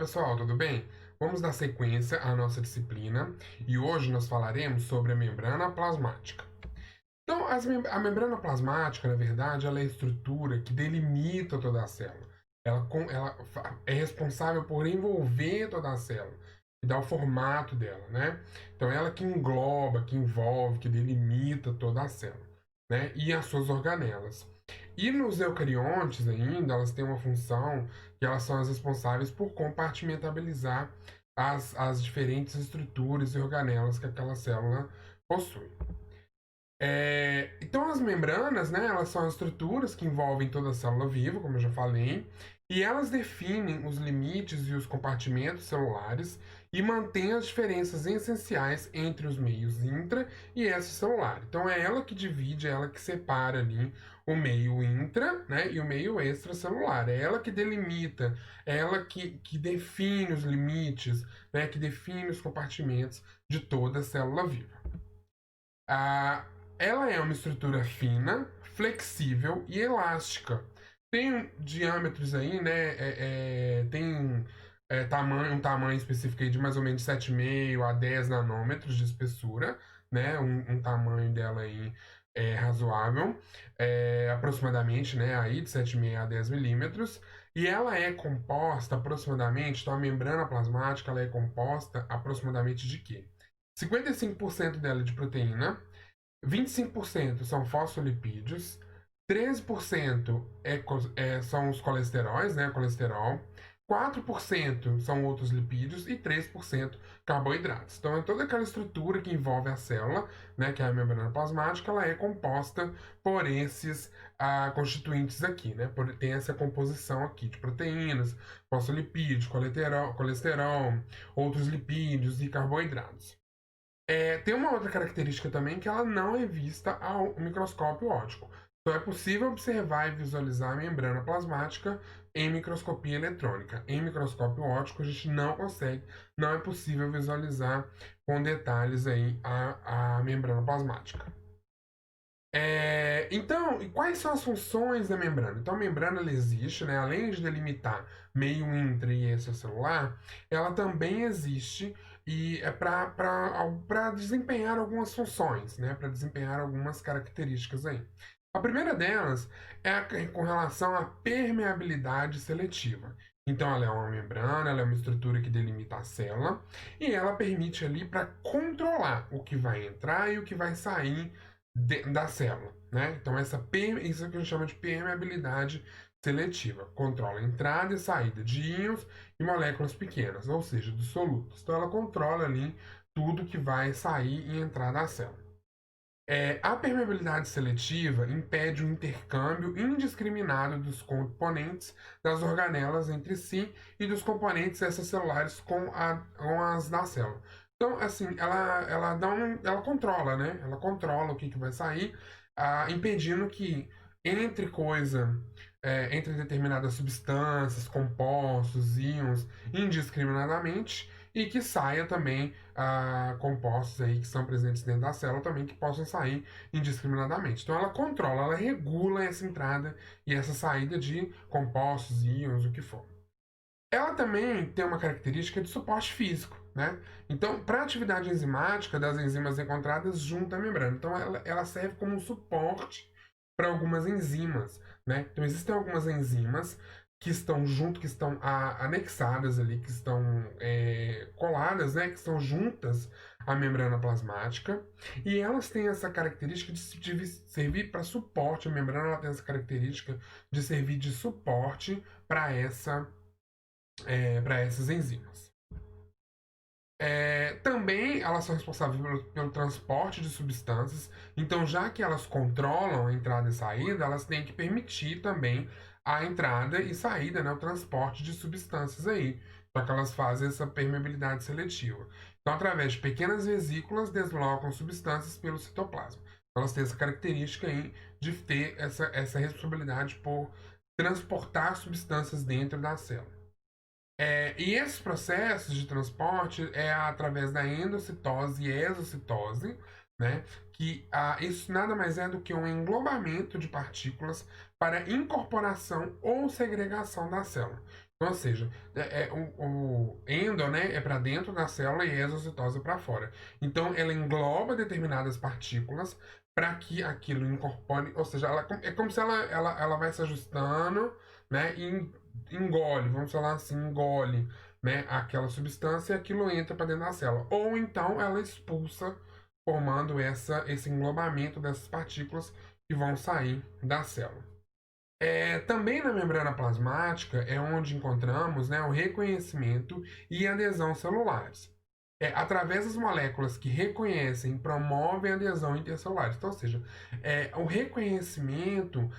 pessoal, tudo bem? Vamos dar sequência à nossa disciplina e hoje nós falaremos sobre a membrana plasmática. Então, a membrana plasmática, na verdade, ela é a estrutura que delimita toda a célula. Ela é responsável por envolver toda a célula e dar o formato dela, né? Então, ela que engloba, que envolve, que delimita toda a célula, né? E as suas organelas. E nos eucariontes ainda, elas têm uma função que elas são as responsáveis por compartimentalizar as diferentes estruturas e organelas que aquela célula possui. Então as membranas, né, elas são as estruturas que envolvem toda a célula viva, como eu já falei, e elas definem os limites e os compartimentos celulares e mantêm as diferenças essenciais entre os meios intra e extracelular. Então é ela que divide, é ela que separa ali o meio intra, né, e o meio extracelular. É ela que delimita, é ela que define os limites, né, que define os compartimentos de toda a célula viva. Ah, ela é uma estrutura fina, flexível e elástica. Tem diâmetros aí, né? Tem um tamanho específico aí de mais ou menos 7,5 a 10 nanômetros de espessura, né? Um tamanho dela aí razoável, aproximadamente, né? Aí de 7,5 a 10 milímetros. E ela é composta aproximadamente, então a membrana plasmática ela é composta aproximadamente de quê? 55% dela é de proteína, 25% são fosfolipídios, 13% são os colesteróis, né, colesterol, 4% são outros lipídios e 3% carboidratos. Então, é toda aquela estrutura que envolve a célula, né, que é a membrana plasmática, ela é composta por esses constituintes aqui, né, tem essa composição aqui de proteínas, fosfolipídios, colesterol, outros lipídios e carboidratos. Tem uma outra característica também que ela não é vista ao microscópio óptico. Então é possível observar e visualizar a membrana plasmática em microscopia eletrônica. Em microscópio óptico a gente não consegue, não é possível visualizar com detalhes aí a membrana plasmática. Então, e quais são as funções da membrana? Então, a membrana ela existe, né? Além de delimitar meio intra e extracelular, ela também existe e é para desempenhar algumas funções, né? Para desempenhar algumas características aí. A primeira delas com relação à permeabilidade seletiva. Então, ela é uma membrana, ela é uma estrutura que delimita a célula e ela permite ali para controlar o que vai entrar e o que vai sair da célula, né? Então isso é o que a gente chama de permeabilidade seletiva. Controla a entrada e saída de íons e moléculas pequenas, ou seja, dos solutos. Então ela controla ali tudo que vai sair e entrar da célula. A permeabilidade seletiva impede o intercâmbio indiscriminado dos componentes das organelas entre si e dos componentes extracelulares com as da célula. Então, assim, ela controla, né? Ela controla o que vai sair, impedindo que entre entre determinadas substâncias, compostos, íons, indiscriminadamente, e que saia também compostos aí que são presentes dentro da célula também que possam sair indiscriminadamente. Então ela controla, ela regula essa entrada e essa saída de compostos, íons, o que for. Ela também tem uma característica de suporte físico, né? Então, para a atividade enzimática das enzimas encontradas junto à membrana. Então, ela serve como um suporte para algumas enzimas, né? Então, existem algumas enzimas que estão junto, que estão anexadas ali, que estão coladas, né? Que estão juntas à membrana plasmática. E elas têm essa característica de servir para suporte. A membrana ela tem essa característica de servir de suporte para essas enzimas. Também elas são responsáveis pelo transporte de substâncias, então já que elas controlam a entrada e saída, elas têm que permitir também a entrada e saída, né, o transporte de substâncias aí, já que elas fazem essa permeabilidade seletiva. Então, através de pequenas vesículas, deslocam substâncias pelo citoplasma. Então, elas têm essa característica aí de ter essa responsabilidade por transportar substâncias dentro da célula. E esses processos de transporte é através da endocitose e exocitose, né? Que isso nada mais é do que um englobamento de partículas para incorporação ou segregação da célula. Então, ou seja, o endo, né, é para dentro da célula e a exocitose é para fora. Então, ela engloba determinadas partículas para que aquilo incorpore, ou seja, é como se ela vai se ajustando, né, e engole, vamos falar assim, engole, né, aquela substância e aquilo entra para dentro da célula. Ou então ela expulsa, formando esse englobamento dessas partículas que vão sair da célula. Também na membrana plasmática é onde encontramos, né, o reconhecimento e adesão celulares. Através das moléculas que reconhecem, promovem a adesão intercelular. Então, ou seja, o reconhecimento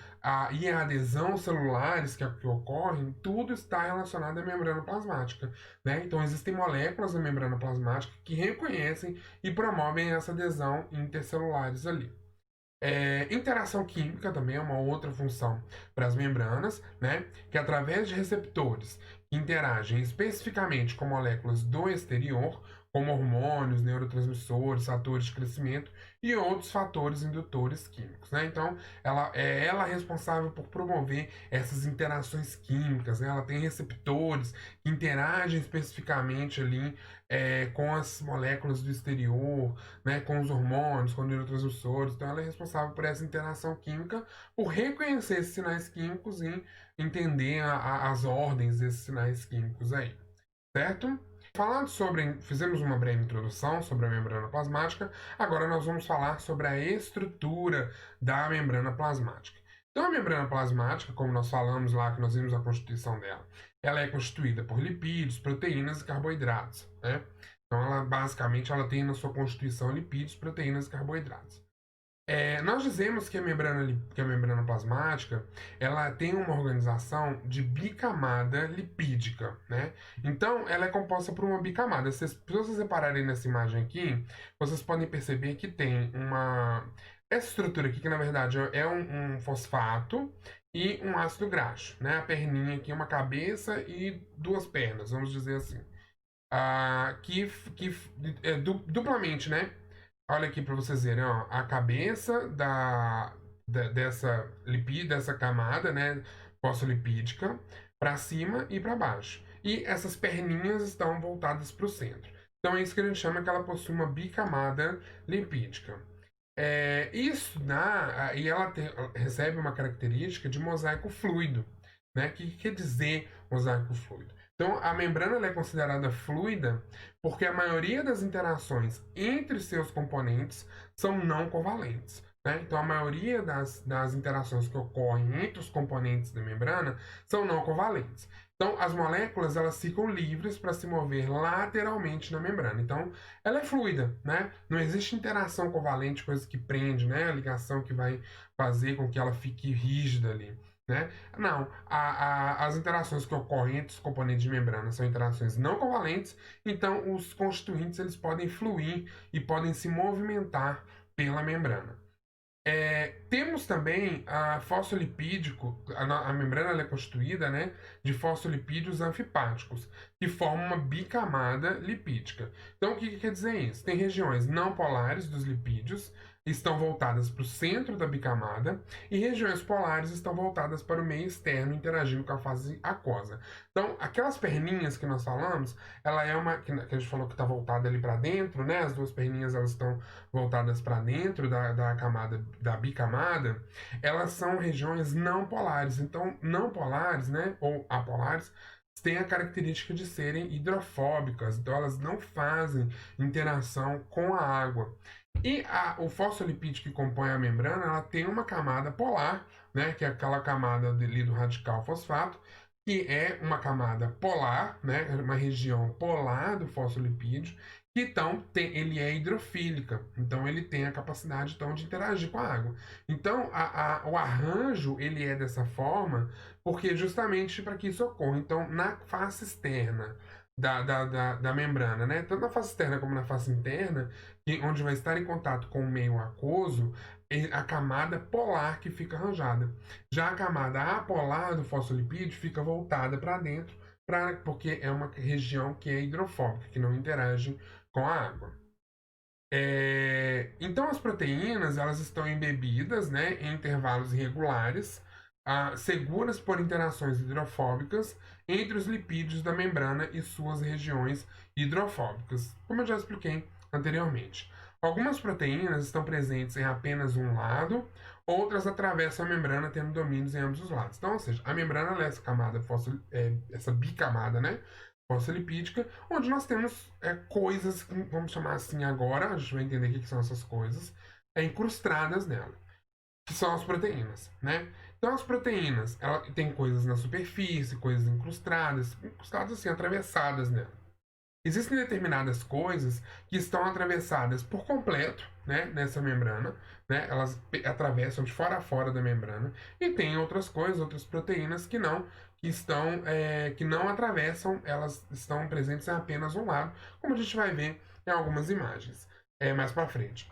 e a adesão celulares que ocorrem, tudo está relacionado à membrana plasmática. Né? Então, existem moléculas na membrana plasmática que reconhecem e promovem essa adesão intercelulares ali. Interação química também é uma outra função para as membranas, né? Que através de receptores que interagem especificamente com moléculas do exterior, como hormônios, neurotransmissores, fatores de crescimento e outros fatores indutores químicos, né? Então, ela é responsável por promover essas interações químicas, né? Ela tem receptores que interagem especificamente ali com as moléculas do exterior, né, com os hormônios, com os neurotransmissores. Então, ela é responsável por essa interação química, por reconhecer esses sinais químicos e entender as ordens desses sinais químicos aí, certo? Fizemos uma breve introdução sobre a membrana plasmática, agora nós vamos falar sobre a estrutura da membrana plasmática. Então, a membrana plasmática, como nós falamos lá, que nós vimos a constituição dela, ela é constituída por lipídios, proteínas e carboidratos, né? Então, basicamente, ela tem na sua constituição lipídios, proteínas e carboidratos. Nós dizemos que a membrana plasmática ela tem uma organização de bicamada lipídica, né? Então, ela é composta por uma bicamada. Se vocês repararem nessa imagem aqui, vocês podem perceber que tem essa estrutura aqui, que na verdade é um fosfato e um ácido graxo, né? A perninha aqui é uma cabeça e duas pernas, vamos dizer assim. Que duplamente, né? Olha aqui para vocês verem, ó, a cabeça dessa camada, né, fosfolipídica, para cima e para baixo. E essas perninhas estão voltadas para o centro. Então é isso que a gente chama que ela possui uma bicamada lipídica. E ela recebe uma característica de mosaico fluido, né? O que quer dizer mosaico fluido? Então, a membrana ela é considerada fluida porque a maioria das interações entre seus componentes são não covalentes. Né? Então, a maioria das interações que ocorrem entre os componentes da membrana são não covalentes. Então, as moléculas elas ficam livres para se mover lateralmente na membrana. Então, ela é fluida, né? Não existe interação covalente, coisa que prende, né? A ligação que vai fazer com que ela fique rígida ali. Né? Não, as interações que ocorrem entre os componentes de membrana são interações não covalentes, então os constituintes eles podem fluir e podem se movimentar pela membrana. Temos também a fosfolipídico, a membrana é constituída, né, de fosfolipídios anfipáticos, que formam uma bicamada lipídica. Então, o que quer dizer isso? Tem regiões não polares dos lipídios, estão voltadas para o centro da bicamada, e regiões polares estão voltadas para o meio externo, interagindo com a fase aquosa. Então, aquelas perninhas que nós falamos, ela é que a gente falou que está voltada ali para dentro, né? As duas perninhas elas estão voltadas para dentro da camada, da bicamada, elas são regiões não polares. Então, não polares, né, ou apolares, têm a característica de serem hidrofóbicas, então elas não fazem interação com a água. E o fosfolipídio que compõe a membrana, ela tem uma camada polar, né, que é aquela camada do radical fosfato, que é uma camada polar, né, uma região polar do fosfolipídio, que então ele é hidrofílica, então ele tem a capacidade então de interagir com a água. Então o arranjo ele é dessa forma, porque justamente para que isso ocorra. Então na face externa da membrana, né, tanto na face externa como na face interna, onde vai estar em contato com o meio aquoso, a camada polar que fica arranjada. Já a camada apolar do fosfolipídio fica voltada para dentro, porque é uma região que é hidrofóbica, que não interage com a água. Então as proteínas elas estão embebidas, né, em intervalos irregulares seguras por interações hidrofóbicas entre os lipídios da membrana e suas regiões hidrofóbicas, como eu já expliquei anteriormente. Algumas proteínas estão presentes em apenas um lado, outras atravessam a membrana tendo domínios em ambos os lados. Então, ou seja, a membrana é essa camada, essa bicamada, né? Fosfolipídica, onde nós temos coisas, vamos chamar assim agora, a gente vai entender o que são essas coisas, incrustadas nela, que são as proteínas, né? Então as proteínas, ela tem coisas na superfície, coisas incrustadas assim, atravessadas nela. Existem determinadas coisas que estão atravessadas por completo, né, nessa membrana, né? Elas atravessam de fora a fora da membrana, e tem outras coisas, outras proteínas que não atravessam, elas estão presentes em apenas um lado, como a gente vai ver em algumas imagens mais para frente.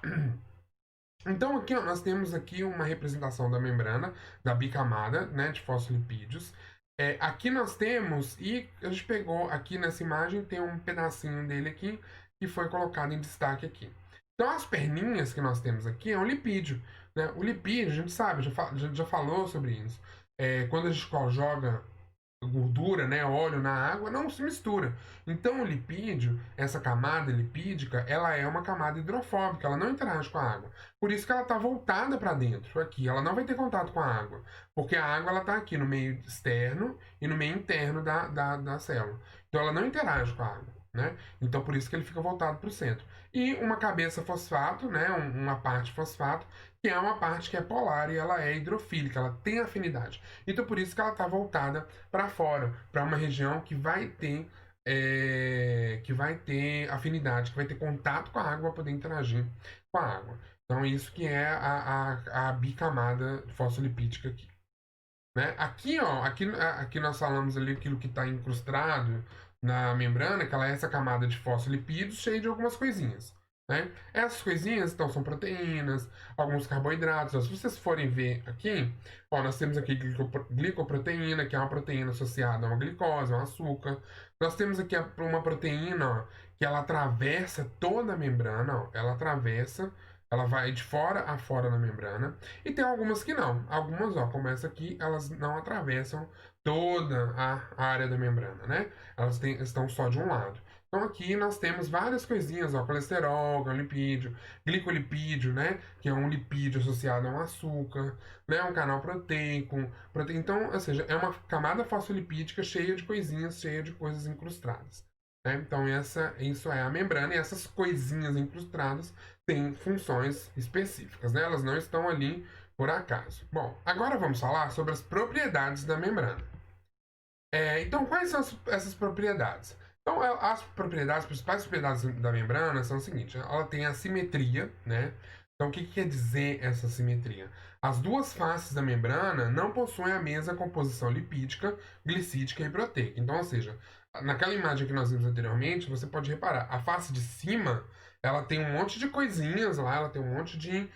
Então aqui ó, nós temos aqui uma representação da membrana, da bicamada, né, de fosfolipídios. Aqui nós temos, e a gente pegou aqui nessa imagem, tem um pedacinho dele aqui, que foi colocado em destaque aqui. Então as perninhas que nós temos aqui é um lipídio, né? O lipídio, a gente sabe, já falou sobre isso. Quando a gente joga gordura, né, óleo na água, não se mistura. Então o lipídio, essa camada lipídica, ela é uma camada hidrofóbica, ela não interage com a água. Por isso que ela está voltada para dentro, aqui. Ela não vai ter contato com a água, porque a água está aqui no meio externo e no meio interno da célula. Então ela não interage com a água, né? Então por isso que ele fica voltado para o centro. E uma cabeça fosfato, né, uma parte fosfato, que é uma parte que é polar e ela é hidrofílica, ela tem afinidade. Então por isso que ela está voltada para fora, para uma região que vai ter afinidade, que vai ter contato com a água para poder interagir com a água. Então isso que é a bicamada fosfolipídica aqui. Né? Aqui, ó, aqui nós falamos ali aquilo que está incrustado na membrana, que ela é essa camada de fosfolipídios cheia de algumas coisinhas. Né? Essas coisinhas, então, são proteínas, alguns carboidratos. Ó, se vocês forem ver aqui, ó, nós temos aqui glicoproteína, que é uma proteína associada a uma glicose, a um açúcar. Nós temos aqui uma proteína, ó, que ela atravessa toda a membrana, ó, ela vai de fora a fora na membrana. E tem algumas que não. Algumas, ó, como essa aqui, elas não atravessam toda a área da membrana, né? Estão só de um lado. Então aqui nós temos várias coisinhas, ó, colesterol, que é um lipídio, glicolipídio, né, que é um lipídio associado a um açúcar, né, um canal proteico, então, ou seja, é uma camada fosfolipídica cheia de coisinhas, cheia de coisas incrustadas. Né? Então isso é a membrana, e essas coisinhas incrustadas têm funções específicas, né? Elas não estão ali por acaso. Bom, agora vamos falar sobre as propriedades da membrana. Então, quais são essas propriedades? Então, as principais propriedades da membrana são o seguinte: ela tem a simetria, né? Então, o que quer dizer essa simetria? As duas faces da membrana não possuem a mesma composição lipídica, glicídica e proteica. Então, ou seja, naquela imagem que nós vimos anteriormente, você pode reparar, a face de cima, ela tem um monte de coisinhas lá, ela tem um monte de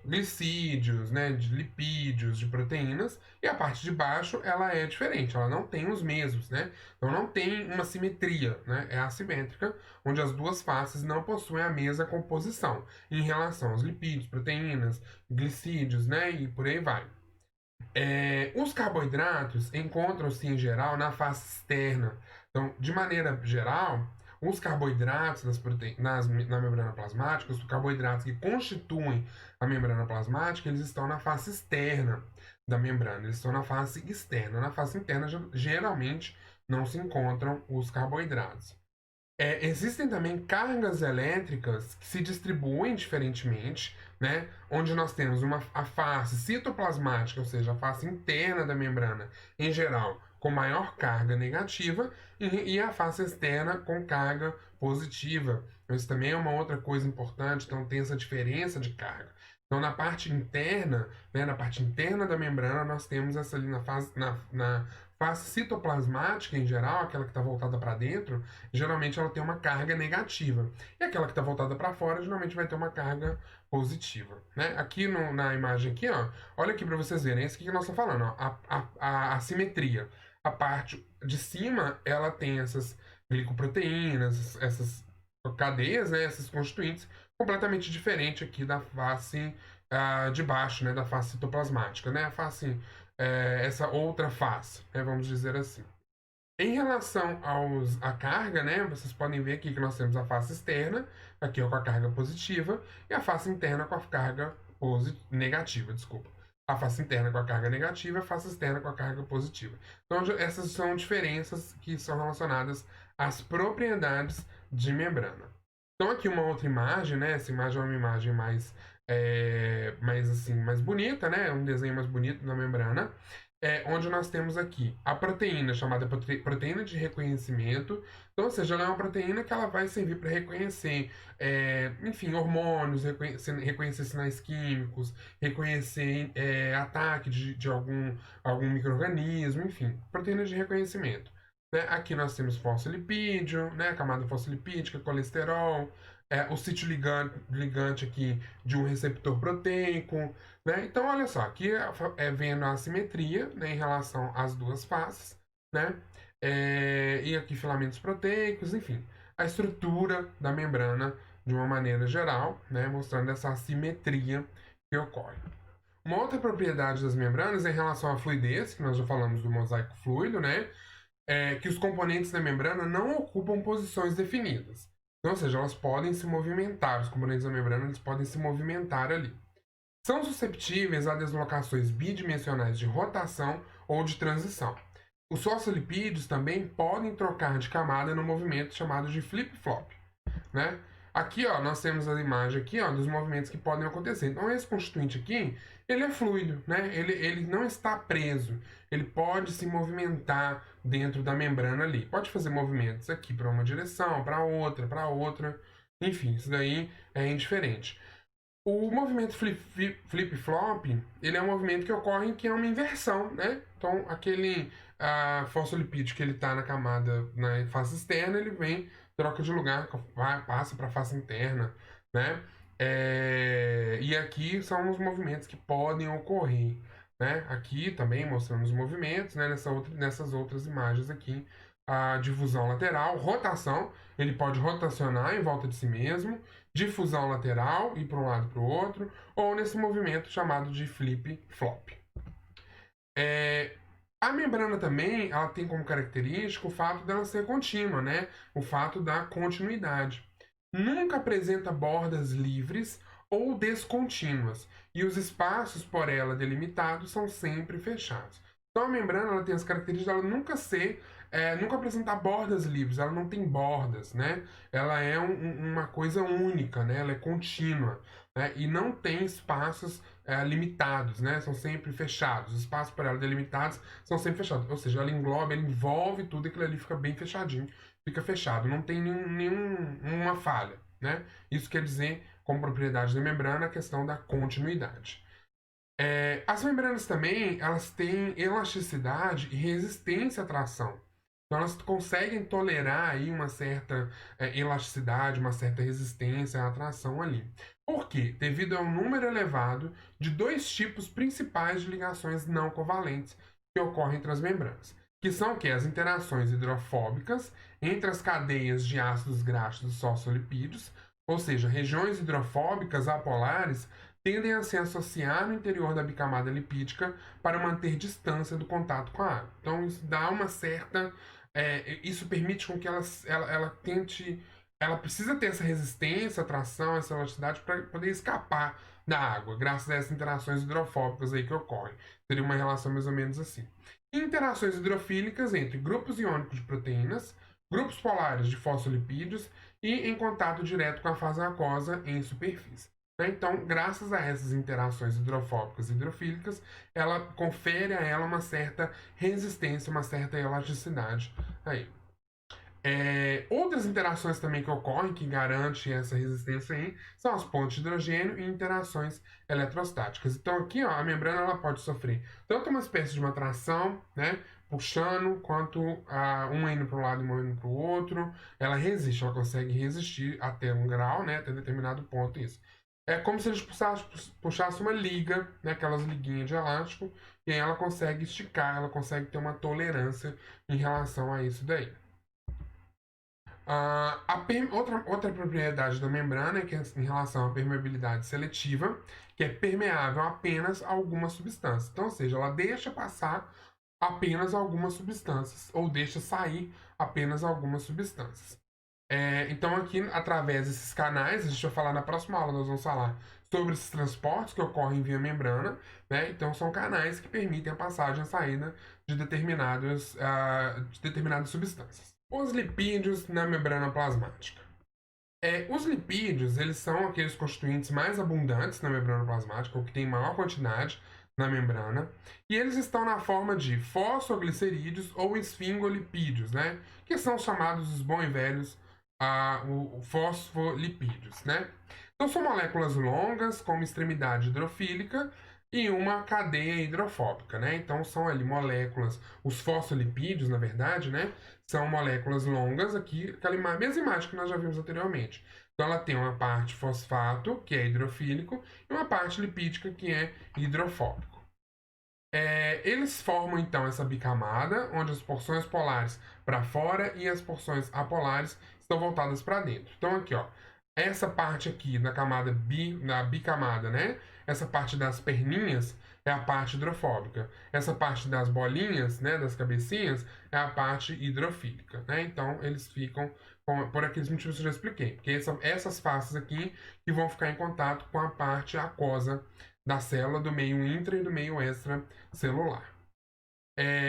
glicídios, né, de lipídios, de proteínas, e a parte de baixo ela é diferente, ela não tem os mesmos, né? Então não tem uma simetria, né? É assimétrica, onde as duas faces não possuem a mesma composição em relação aos lipídios, proteínas, glicídios, né? E por aí vai. Os carboidratos encontram-se em geral na face externa. Então, de maneira geral, os carboidratos na membrana plasmática, os carboidratos que constituem a membrana plasmática, eles estão na face externa da membrana, eles estão na face externa. Na face interna, geralmente, não se encontram os carboidratos. Existem também cargas elétricas que se distribuem diferentemente, né? Onde nós temos a face citoplasmática, ou seja, a face interna da membrana, em geral, com maior carga negativa, e a face externa com carga positiva. Isso também é uma outra coisa importante, então tem essa diferença de carga. Então, na parte interna, né, na parte interna da membrana, nós temos essa ali na face citoplasmática, em geral, aquela que está voltada para dentro, geralmente ela tem uma carga negativa. E aquela que está voltada para fora, geralmente vai ter uma carga positiva. Né? Aqui na imagem aqui, ó, olha aqui para vocês verem, é isso que nós estamos falando, ó, a simetria. A parte de cima, ela tem essas glicoproteínas, essas cadeias, né, esses constituintes, completamente diferente aqui da face de baixo, né, da face citoplasmática, né, a face, essa outra face, né, vamos dizer assim. Em relação à carga, né, vocês podem ver aqui que nós temos a face externa, aqui ó, com a carga positiva, e a face interna com a carga negativa, desculpa. A face interna com a carga negativa e a face externa com a carga positiva. Então, essas são diferenças que são relacionadas às propriedades de membrana. Então, aqui uma outra imagem, né? Essa imagem é uma imagem mais bonita, né? Um desenho mais bonito da membrana. Onde nós temos aqui a proteína chamada proteína de reconhecimento. Então, ou seja, ela é uma proteína que ela vai servir para reconhecer, enfim, hormônios, reconhecer sinais químicos, reconhecer ataque de algum micro-organismo, enfim, proteína de reconhecimento. Né? Aqui nós temos fosfolipídio, né? Camada fosfolipídica, colesterol, o sítio ligante aqui de um receptor proteico, né? Então, olha só, aqui vendo a assimetria, né, em relação às duas faces, né? E aqui filamentos proteicos, enfim, a estrutura da membrana de uma maneira geral, né, mostrando essa assimetria que ocorre. Uma outra propriedade das membranas é em relação à fluidez, que nós já falamos do mosaico fluido, né? Que os componentes da membrana não ocupam posições definidas. Então, ou seja, elas podem se movimentar, os componentes da membrana eles podem se movimentar ali. São susceptíveis a deslocações bidimensionais de rotação ou de transição. Os fosfolipídios também podem trocar de camada no movimento chamado de flip-flop, né? Aqui, ó, nós temos a imagem aqui, ó, dos movimentos que podem acontecer. Então, esse constituinte aqui, ele é fluido, né? Ele não está preso. Ele pode se movimentar dentro da membrana ali. Pode fazer movimentos aqui para uma direção, para outra. Enfim, isso daí é indiferente. O movimento flip-flop, ele é um movimento que ocorre que é uma inversão, né? Então, aquele fosfolipídio que ele está na camada, na face externa, ele vem, troca de lugar, passa para a face interna, né? E aqui são os movimentos que podem ocorrer, né? Aqui também mostrando os movimentos, né? Nessas outras imagens aqui, a difusão lateral, rotação, ele pode rotacionar em volta de si mesmo, difusão lateral, ir para um lado e para o outro, ou nesse movimento chamado de flip-flop. A membrana também ela tem como característica o fato dela ser contínua, né? O fato da continuidade. Nunca apresenta bordas livres ou descontínuas, e os espaços por ela delimitados são sempre fechados. Então a membrana ela tem as características dela nunca apresentar bordas livres, ela não tem bordas, né? Ela é uma coisa única, né? Ela é contínua, né? E não tem espaços limitados, né? São sempre fechados. Os espaços por ela delimitados são sempre fechados. Ou seja, ela envolve tudo, aquilo ali fica bem fechadinho, fica fechado, não tem nenhuma falha, né? Isso quer dizer, como propriedade da membrana, a questão da continuidade. As membranas também, elas têm elasticidade e resistência à tração. Então, elas conseguem tolerar aí uma certa elasticidade, uma certa resistência à tração ali. Por quê? Devido ao número elevado de dois tipos principais de ligações não covalentes que ocorrem entre as membranas, que são as interações hidrofóbicas entre as cadeias de ácidos graxos e fosfolipídios, ou seja, regiões hidrofóbicas apolares tendem a se associar no interior da bicamada lipídica para manter distância do contato com a água. Então, isso dá uma certa... isso permite com que ela tente... Ela precisa ter essa resistência, atração, essa elasticidade para poder escapar da água, graças a essas interações hidrofóbicas aí que ocorrem. Seria uma relação mais ou menos assim. Interações hidrofílicas entre grupos iônicos de proteínas, grupos polares de fosfolipídios e em contato direto com a fase aquosa em superfície. Então, graças a essas interações hidrofóbicas e hidrofílicas, ela confere a ela uma certa resistência, uma certa elasticidade aí. Outras interações também que ocorrem, que garantem essa resistência aí, são as pontes de hidrogênio e interações eletrostáticas. Então aqui, ó, a membrana ela pode sofrer tanto uma espécie de uma tração, né, puxando, quanto uma indo para um lado e uma indo para o outro. Ela resiste, ela consegue resistir até um grau, né, até determinado ponto isso. É como se a gente puxasse uma liga, né, aquelas liguinhas de elástico, e aí ela consegue esticar, ela consegue ter uma tolerância em relação a isso daí. Outra propriedade da membrana é que em relação à permeabilidade seletiva, que é permeável apenas a algumas substâncias. Então, ou seja, ela deixa passar apenas algumas substâncias, ou deixa sair apenas algumas substâncias. Então, aqui, através desses canais, a gente vai falar na próxima aula, nós vamos falar sobre esses transportes que ocorrem via membrana, né? Então, são canais que permitem a passagem e a saída de determinadas substâncias. Os lipídios na membrana plasmática. Os lipídios, eles são aqueles constituintes mais abundantes na membrana plasmática, ou que tem maior quantidade na membrana, e eles estão na forma de fosfoglicerídeos ou esfingolipídios, né? Que são chamados os bons e velhos fosfolipídios, né? Então são moléculas longas com uma extremidade hidrofílica e uma cadeia hidrofóbica, né? Então são ali moléculas, os fosfolipídios, na verdade, né? São moléculas longas aqui, aquela mesma imagem que nós já vimos anteriormente. Então ela tem uma parte fosfato, que é hidrofílico, e uma parte lipídica, que é hidrofóbico. Eles formam então essa bicamada, onde as porções polares para fora e as porções apolares estão voltadas para dentro. Então aqui, ó, essa parte aqui na bicamada, né? Essa parte das perninhas é a parte hidrofóbica. Essa parte das bolinhas, né, das cabecinhas, é a parte hidrofílica, né? Então eles ficam por aqueles motivos que eu já expliquei, porque essas faces aqui que vão ficar em contato com a parte aquosa da célula do meio intra e do meio extracelular.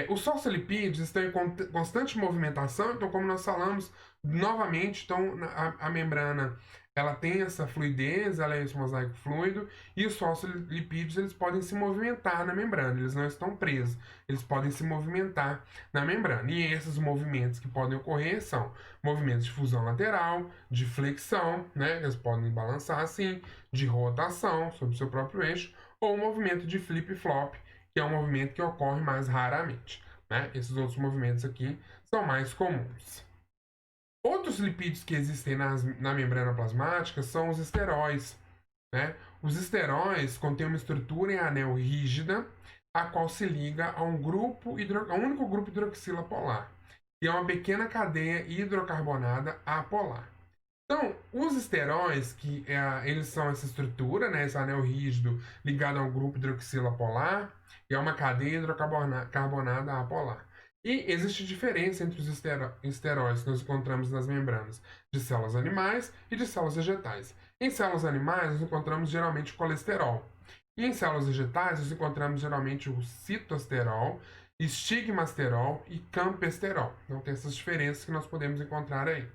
Os fosfolipídios estão em constante movimentação, então, como nós falamos, novamente, então, a membrana ela tem essa fluidez, ela é esse mosaico fluido, e os fosfolipídios eles podem se movimentar na membrana, eles não estão presos, eles podem se movimentar na membrana. E esses movimentos que podem ocorrer são movimentos de fusão lateral, de flexão, né, eles podem balançar assim, de rotação sobre o seu próprio eixo, ou movimento de flip-flop, que é um movimento que ocorre mais raramente, né? Esses outros movimentos aqui são mais comuns. Outros lipídios que existem na membrana plasmática são os esteróis, né? Os esteróis contêm uma estrutura em anel rígida, a qual se liga a um único grupo hidroxila polar, e a uma pequena cadeia hidrocarbonada apolar. Então, os esteróis, que eles são essa estrutura, né, esse anel rígido ligado a um grupo hidroxila polar e a uma cadeia hidrocarbonada apolar. E existe diferença entre os esteróis que nós encontramos nas membranas de células animais e de células vegetais. Em células animais, nós encontramos geralmente colesterol. E em células vegetais, nós encontramos geralmente o citosterol, estigmasterol e campesterol. Então, tem essas diferenças que nós podemos encontrar aí.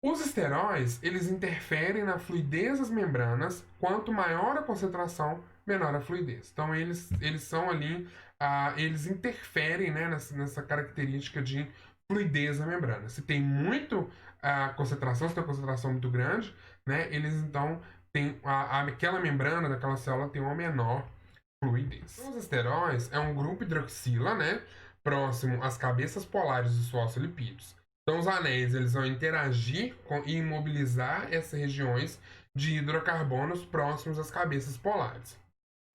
Os esteróis, eles interferem na fluidez das membranas, quanto maior a concentração, menor a fluidez. Então, eles são ali, eles interferem, né, nessa característica de fluidez da membrana. Se tem muito concentração, se tem uma concentração muito grande, né, eles então têm, aquela membrana daquela célula tem uma menor fluidez. Os esteróis é um grupo hidroxila, né, próximo às cabeças polares dos fosfolipídios. Então, os anéis eles vão interagir e imobilizar essas regiões de hidrocarbonos próximos às cabeças polares.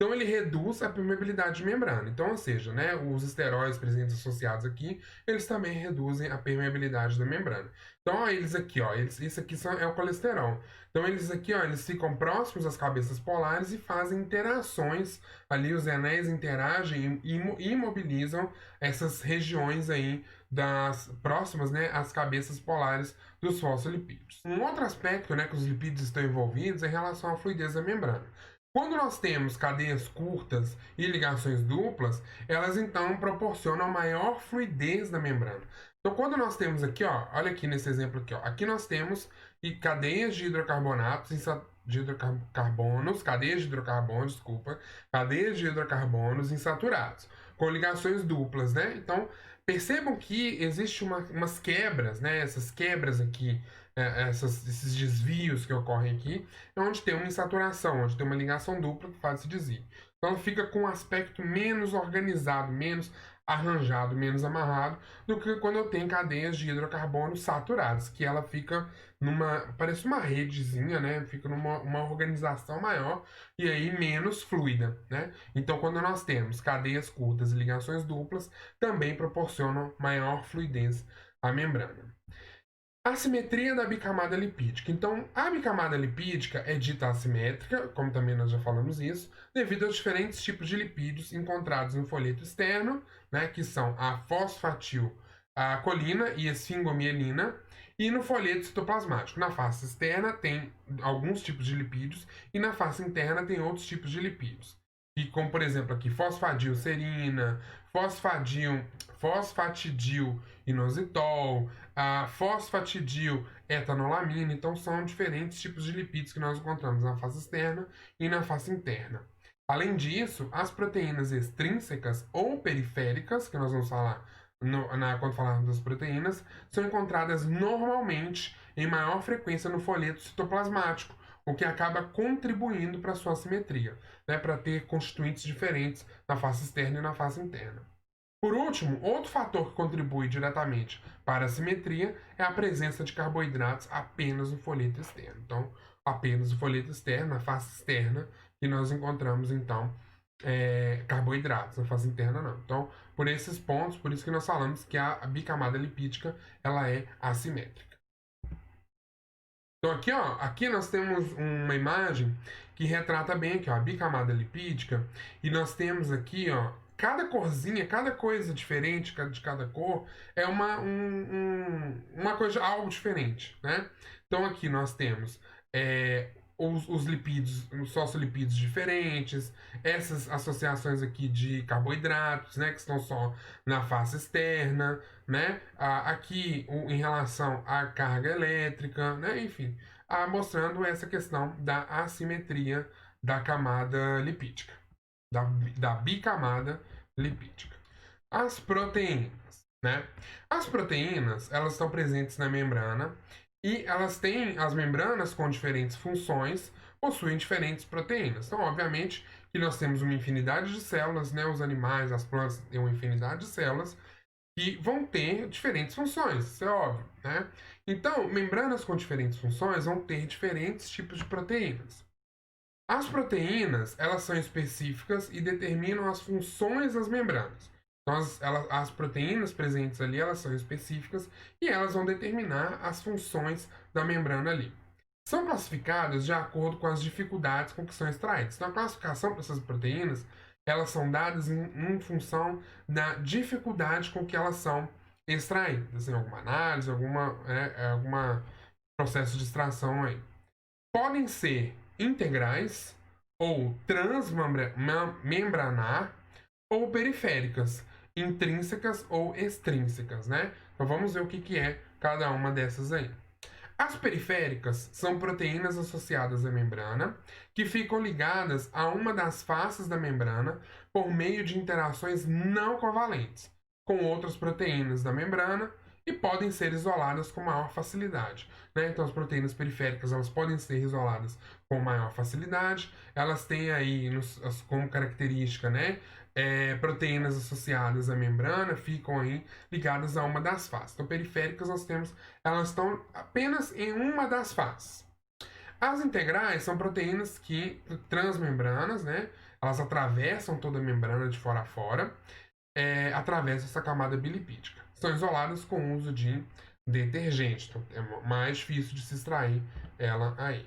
Então, ele reduz a permeabilidade de membrana. Então, ou seja, né, os esteróis presentes associados aqui, eles também reduzem a permeabilidade da membrana. Então, ó, eles aqui, ó, isso aqui é o colesterol. Então, eles aqui, ó, eles ficam próximos às cabeças polares e fazem interações. Ali, os anéis interagem e imobilizam essas regiões aí das próximas, né, às cabeças polares dos fosfolipídios. Um outro aspecto, né, que os lipídios estão envolvidos é em relação à fluidez da membrana. Quando nós temos cadeias curtas e ligações duplas, elas então proporcionam maior fluidez da membrana. Então, quando nós temos aqui, ó, olha aqui nesse exemplo aqui, ó, aqui nós temos cadeias de hidrocarbonatos, cadeias de hidrocarbonos, desculpa, cadeias de hidrocarbonos insaturados, com ligações duplas, né? Então, percebam que existe umas quebras, né? Essas quebras aqui, esses desvios que ocorrem aqui, é onde tem uma insaturação, onde tem uma ligação dupla que faz esse desvio. Então fica com um aspecto menos organizado, menos arranjado, menos amarrado, do que quando eu tenho cadeias de hidrocarbono saturadas, que ela fica parece uma redezinha, né? Fica numa organização maior e aí menos fluida, né? Então, quando nós temos cadeias curtas e ligações duplas, também proporcionam maior fluidez à membrana. Assimetria da bicamada lipídica. Então, a bicamada lipídica é dita assimétrica, como também nós já falamos isso, devido aos diferentes tipos de lipídios encontrados no folheto externo, né, que são a fosfatilcolina e esfingomielina, e no folheto citoplasmático. Na face externa tem alguns tipos de lipídios e na face interna tem outros tipos de lipídios. E como, por exemplo, aqui fosfadilserina, fosfatidil-inositol, a fosfatidil-etanolamina. Então, são diferentes tipos de lipídios que nós encontramos na face externa e na face interna. Além disso, as proteínas extrínsecas ou periféricas, que nós vamos falar quando falarmos das proteínas, são encontradas normalmente em maior frequência no folheto citoplasmático, o que acaba contribuindo para a sua assimetria, né, para ter constituintes diferentes na face externa e na face interna. Por último, outro fator que contribui diretamente para a simetria é a presença de carboidratos apenas no folheto externo. Então, apenas no folheto externo, na face externa, que nós encontramos, então, carboidratos, na face interna não. Então, por esses pontos, por isso que nós falamos que a bicamada lipídica ela é assimétrica. Então, aqui nós temos uma imagem que retrata bem aqui, a bicamada lipídica, e nós temos aqui, cada corzinha, cada coisa diferente de cada cor é uma coisa, algo diferente, né? Então aqui nós temos os lipídios, os fosfolipídios diferentes, essas associações aqui de carboidratos, né, que estão só na face externa, né? Aqui em relação à carga elétrica, né? Enfim, mostrando essa questão da assimetria da camada lipídica. Da bicamada lipídica. As proteínas, né? As proteínas, elas estão presentes na membrana e elas têm as membranas com diferentes funções, possuem diferentes proteínas. Então, obviamente, que nós temos uma infinidade de células, né? Os animais, as plantas têm uma infinidade de células que vão ter diferentes funções, isso é óbvio, né? Então, membranas com diferentes funções vão ter diferentes tipos de proteínas. As proteínas, elas são específicas e determinam as funções das membranas. Então, as proteínas presentes ali, elas são específicas e elas vão determinar as funções da membrana ali. São classificadas de acordo com as dificuldades com que são extraídas. Então, a classificação dessas proteínas, elas são dadas em função da dificuldade com que elas são extraídas. Em alguma análise, alguma processo de extração aí. Podem ser integrais, ou transmembranar, ou periféricas, intrínsecas ou extrínsecas, né? Então vamos ver o que é cada uma dessas aí. As periféricas são proteínas associadas à membrana que ficam ligadas a uma das faces da membrana por meio de interações não covalentes com outras proteínas da membrana e podem ser isoladas com maior facilidade, né? Então, as proteínas periféricas elas podem ser isoladas com maior facilidade. Elas têm aí como característica, né? Proteínas associadas à membrana ficam aí ligadas a uma das faces. Então, periféricas elas estão apenas em uma das faces. As integrais são proteínas que transmembranas, né? Elas atravessam toda a membrana de fora a fora, atravessam essa camada bilipídica. São isoladas com o uso de detergente, então é mais difícil de se extrair ela aí.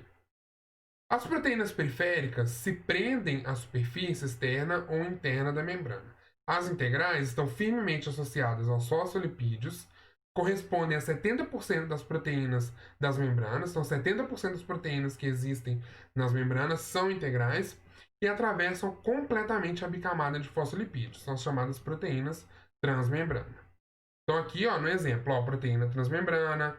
As proteínas periféricas se prendem à superfície externa ou interna da membrana. As integrais estão firmemente associadas aos fosfolipídios, correspondem a 70% das proteínas das membranas, então 70% das proteínas que existem nas membranas são integrais e atravessam completamente a bicamada de fosfolipídios, são as chamadas proteínas transmembrana. Então aqui, no exemplo, proteína transmembrana.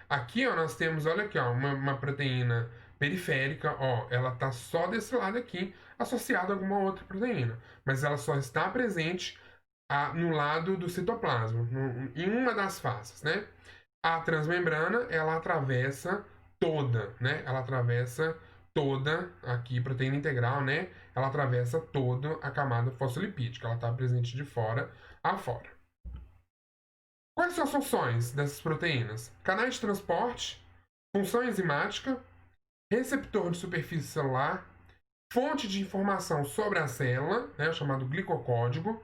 Aqui, nós temos, olha aqui, uma proteína periférica, ela está só desse lado aqui, associada a alguma outra proteína, mas ela só está presente no lado do citoplasma, em uma das faces, né? A transmembrana, ela atravessa toda, né? Ela atravessa toda, aqui, proteína integral, né? Ela atravessa toda a camada fosfolipídica, ela está presente de fora a fora. Quais são as funções dessas proteínas? Canais de transporte, função enzimática, receptor de superfície celular, fonte de informação sobre a célula, né, chamado glicocódigo,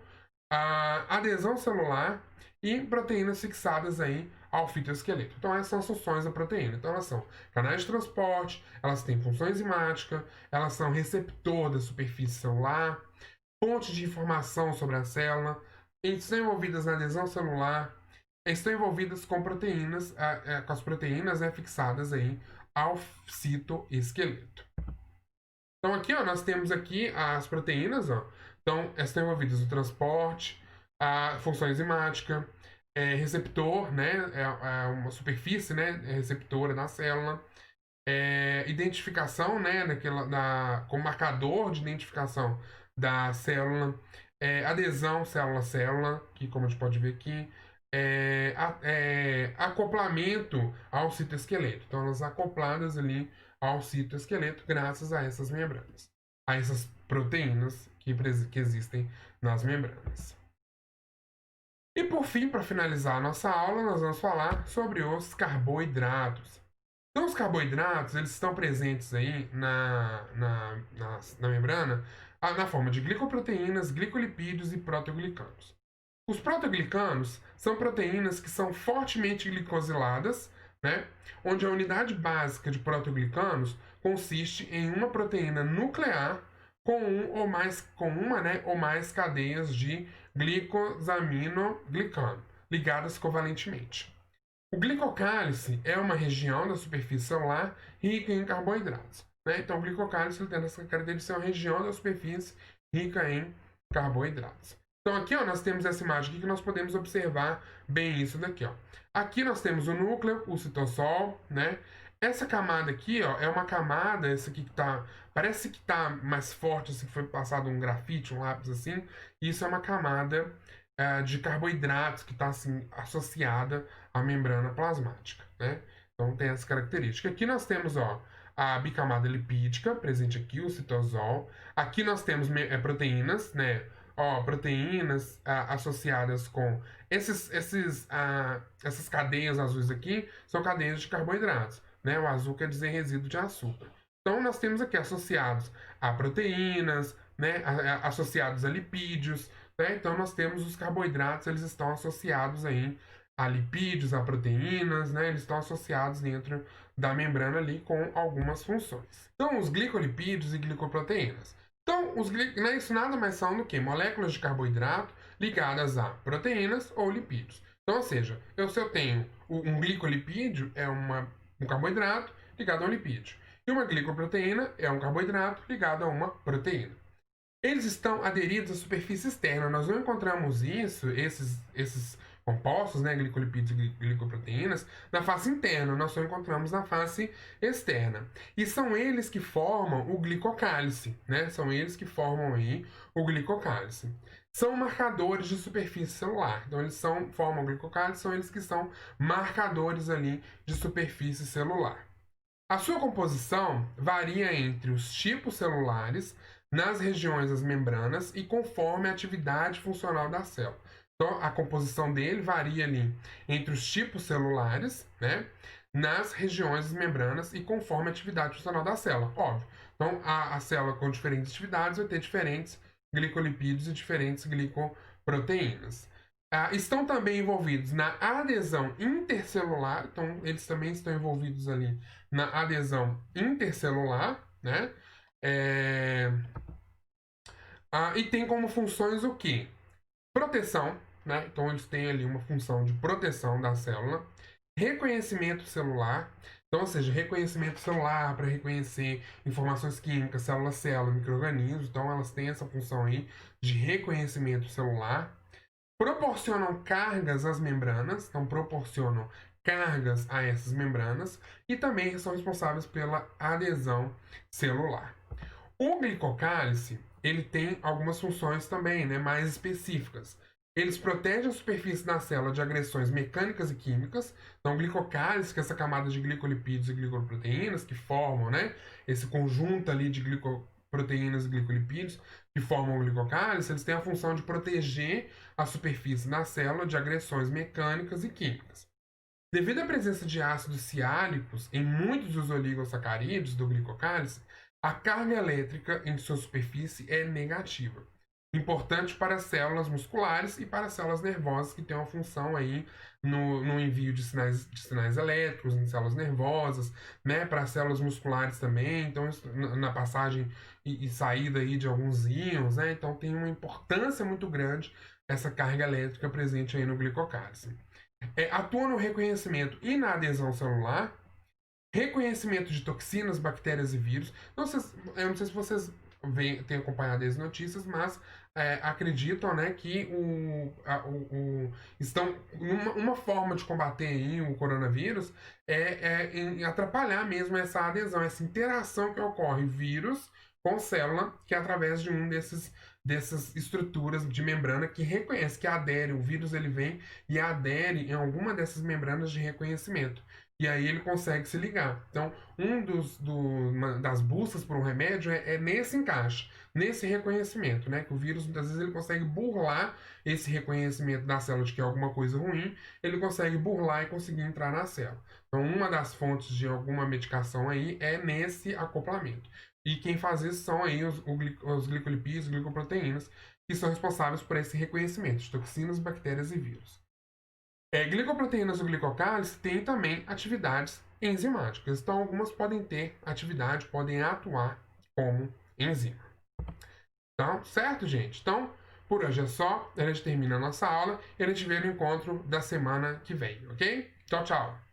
a adesão celular e proteínas fixadas aí ao fitoesqueleto. Então essas são as funções da proteína. Então elas são canais de transporte, elas têm função enzimática, elas são receptor da superfície celular, fonte de informação sobre a célula, estão envolvidas na adesão celular, estão envolvidas com proteínas, com as proteínas, né, fixadas aí ao citoesqueleto. Então aqui, ó, nós temos aqui as proteínas, ó. Então, estão envolvidas no transporte, a função enzimática, receptor, né, uma superfície, né, receptora da célula, identificação, né, como marcador de identificação da célula, adesão célula-célula, que como a gente pode ver aqui, acoplamento ao citoesqueleto. Então, elas acopladas ali ao citoesqueleto graças a essas membranas, a essas proteínas que existem nas membranas. E por fim, para finalizar a nossa aula, nós vamos falar sobre os carboidratos. Então, os carboidratos, eles estão presentes aí na membrana na forma de glicoproteínas, glicolipídios e proteoglicanos. Os proteoglicanos são proteínas que são fortemente glicosiladas, né? Onde a unidade básica de proteoglicanos consiste em uma proteína nuclear com uma ou mais cadeias de glicosaminoglicano ligadas covalentemente. O glicocálice é uma região da superfície celular rica em carboidratos, né? Então, o glicocálice tem essa característica de ser uma região da superfície rica em carboidratos. Então, aqui, ó, nós temos essa imagem aqui que nós podemos observar bem isso daqui, ó. Aqui nós temos o núcleo, o citossol, né? Essa camada aqui, ó, é uma camada, essa aqui que tá, parece que tá mais forte, assim, que foi passado um grafite, um lápis assim. Isso é uma camada de carboidratos que está assim, associada à membrana plasmática, né? Então tem essa característica. Aqui nós temos, ó, a bicamada lipídica presente aqui, o citosol. Aqui nós temos proteínas, né? Ó, proteínas associadas com essas cadeias azuis aqui são cadeias de carboidratos, né? O azul quer dizer resíduo de açúcar. Então nós temos aqui associados a proteínas, né? Associados a lipídios, né? Então nós temos os carboidratos, eles estão associados aí a lipídios, a proteínas, né? Eles estão associados dentro da membrana ali com algumas funções. Então, os glicolipídios e glicoproteínas. Então, né, isso nada mais são do que moléculas de carboidrato ligadas a proteínas ou lipídios. Então, ou seja, se eu tenho um glicolipídio, é um carboidrato ligado a um lipídio. E uma glicoproteína é um carboidrato ligado a uma proteína. Eles estão aderidos à superfície externa. Nós não encontramos esses compostos, né, glicolipídios e glicoproteínas, na face interna. Nós só encontramos na face externa. E são eles que formam o glicocálice, né? São eles que formam aí o glicocálice. São marcadores de superfície celular. Então, eles formam o glicocálice, são eles que são marcadores ali de superfície celular. A sua composição varia entre os tipos celulares, nas regiões das membranas e conforme a atividade funcional da célula. Então, a composição dele varia ali entre os tipos celulares, né, nas regiões das membranas e conforme a atividade funcional da célula, óbvio. Então, a célula com diferentes atividades vai ter diferentes glicolipídios e diferentes glicoproteínas. Estão também envolvidos na adesão intercelular, então eles também estão envolvidos ali na adesão intercelular, né? E tem como funções o quê? Proteção, né? Então eles têm ali uma função de proteção da célula, reconhecimento celular, então, ou seja, reconhecimento celular para reconhecer informações químicas, célula-célula, micro-organismos, então elas têm essa função aí de reconhecimento celular, proporcionam cargas às membranas, então proporcionam cargas a essas membranas e também são responsáveis pela adesão celular. O glicocálice, ele tem algumas funções também, né, mais específicas. Eles protegem a superfície da célula de agressões mecânicas e químicas. Então, o glicocálice, que é essa camada de glicolipídios e glicoproteínas que formam, né, esse conjunto ali de glicoproteínas e glicolipídios que formam o glicocálice, eles têm a função de proteger a superfície da célula de agressões mecânicas e químicas. Devido à presença de ácidos siálicos em muitos dos oligosacarídeos do glicocálice, a carga elétrica em sua superfície é negativa. importante para as células musculares e para as células nervosas, que tem uma função aí no envio de sinais elétricos em células nervosas, né, para as células musculares também, então na passagem e saída aí de alguns íons, né, então tem uma importância muito grande essa carga elétrica presente aí no glicocálise. Atua no reconhecimento e na adesão celular, reconhecimento de toxinas, bactérias e vírus. Eu não sei se vocês têm acompanhado as notícias, mas acreditam, né, que estão uma forma de combater aí o coronavírus em atrapalhar mesmo essa adesão, essa interação que ocorre vírus com célula, que é através de dessas estruturas de membrana que reconhece, que adere, o vírus ele vem e adere em alguma dessas membranas de reconhecimento. E aí ele consegue se ligar. Então, uma das buscas por um remédio é nesse encaixe, nesse reconhecimento, né? Que o vírus, muitas vezes, ele consegue burlar esse reconhecimento da célula de que é alguma coisa ruim, ele consegue burlar e conseguir entrar na célula. Então, uma das fontes de alguma medicação aí é nesse acoplamento. E quem faz isso são aí os glicolipídios, glicoproteínas, que são responsáveis por esse reconhecimento de toxinas, bactérias e vírus. Glicoproteínas do glicocálise têm também atividades enzimáticas. Então, algumas podem ter atividade, podem atuar como enzima. Então, certo, gente? Então, por hoje é só. A gente termina a nossa aula e a gente vê no encontro da semana que vem, ok? Tchau, tchau!